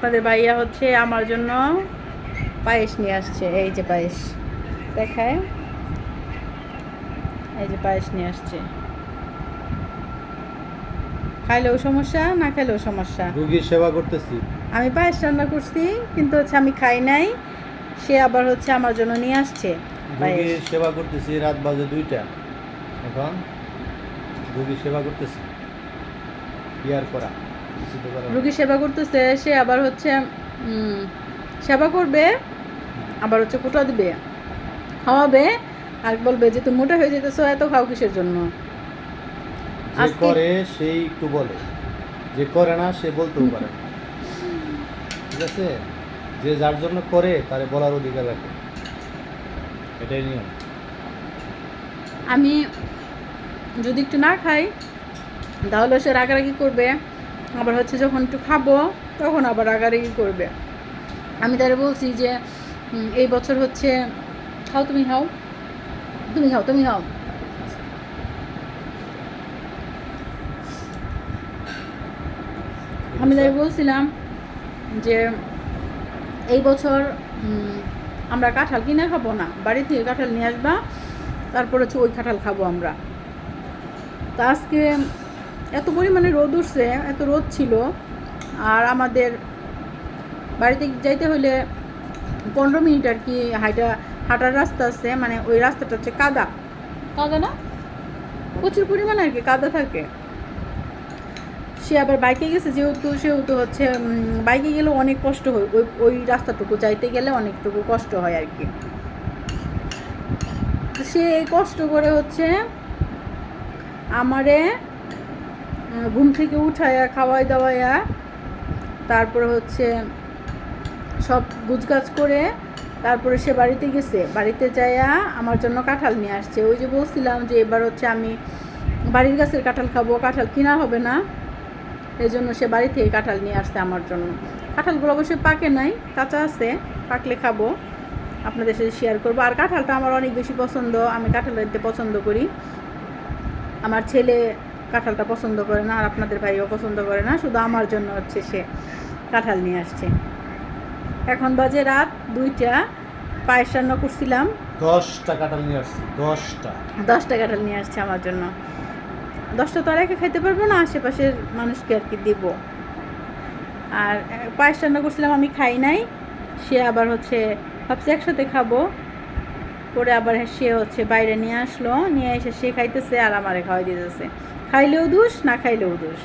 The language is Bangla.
আপনাদের ভাইয়া হচ্ছে আমার জন্য পায়েস নিয়ে আসছে। এই যে পায়েস দেখায়, এই যে পায়েস নিয়ে আসছে। খাইলেও সমস্যা, না খাইলেও সমস্যা। রোগীর সেবা করতেছি। আমি পায়েস রান্না করছি, কিন্তু হচ্ছে আমি খাই নাই। সে আবার হচ্ছে আমার জন্য নিয়ে আসছে পায়েস। রোগীর সেবা করতেছি, রাত বাজে 2টা। এখন রোগীর সেবা করতেছি। কি আর করা, কিছু তো করার নেই। রোগী সেবা করতেছে, সে আবার হচ্ছে সেবা করবে, আবার হচ্ছে কোটা দিবে, খাওয়াবে, আর বলবে যে তুমি মোটা হয়ে যেতেছো, এত খাও কিসের জন্য। যে করে সেই একটু বলে, যে করে না সে বলতেও পারে না। ঠিক আছে, যে যার জন্য করে তারে বলার অধিকার রাখে, এটাই নিয়ম। আমি যদি একটু না খাই তাহলে সে রাগারাগি করবে, আবার হচ্ছে যখন একটু খাবো তখন আবার রাগারাগি করবে। আমি তারে বলছি যে এই বছর হচ্ছে খাও, তুমি খাও, তুমি খাও, তুমি খাও। আমি তাই বলছিলাম যে এই বছর আমরা কাঁঠাল কিনে খাবো না, বাড়ি থেকে কাঁঠাল নিয়ে আসবা, তারপর হচ্ছে ওই কাঁঠাল খাবো আমরা। তা আজকে এত পরিমাণে রোদ উঠছে, এত রোদ ছিল, আর আমাদের বাড়িতে যাইতে হলে 15 মিনিট আর কি হাঁটার রাস্তা আছে, মানে ওই রাস্তাটা হচ্ছে কাদা কাদা না, প্রচুর পরিমাণে আর কি কাদা থাকে। সে আবার বাইকে গেছে সেহেতু হচ্ছে বাইকে গেলে অনেক কষ্ট হয়, ওই রাস্তাটুকু যাইতে গেলে অনেকটুকু কষ্ট হয় আর কি। সে কষ্ট করে হচ্ছে আমারে ঘুম থেকে উঠায়া খাওয়াই দাওয়াইয়া তারপরে হচ্ছে সব গুছগাছ করে তারপরে সে বাড়িতে গেছে, বাড়িতে যাইয়া আমার জন্য কাঁঠাল নিয়ে আসছে। ওই যে বলছিলাম যে এবার হচ্ছে আমি বাড়ির গাছের কাঁঠাল খাবো, কাঁঠাল কিনা হবে না, এই জন্য সে বাড়ি থেকে কাঁঠাল নিয়ে আসছে আমার জন্য। কাঁঠালগুলো অবশ্যই পাকে নাই, কাঁচা আছে, পাকলে খাবো, আপনাদের সাথে শেয়ার করবো। আর কাঁঠালটা আমার অনেক বেশি পছন্দ, আমি কাঁঠাল খেতে পছন্দ করি। আমার ছেলে কাঁঠালটা পছন্দ করে না, আর আপনাদের ভাইও পছন্দ করে না, শুধু আমার জন্য হচ্ছে সে কাঁঠাল নিয়ে আসছে। এখন বাজে রাত 2টা, পায়েস রান্না করছিলাম। 10টা কাঁঠাল নিয়ে আসছি, 10টা। 10টা কাঁঠাল নিয়ে আসছে আমার জন্য। 10টা তো আর একা খাইতে পারবো না, আশেপাশের মানুষকে আর কি দিব। আর পায়েস রান্না করছিলাম, আমি খাই নাই, সে আবার হচ্ছে ভাবছি একসাথে খাবো, করে আবার সে হচ্ছে বাইরে নিয়ে আসলো, নিয়ে এসে সে খাইতেছে আর আমারে খাওয়াই দিতেছে। খাইলেও দোষ, না খাইলেও দোষ।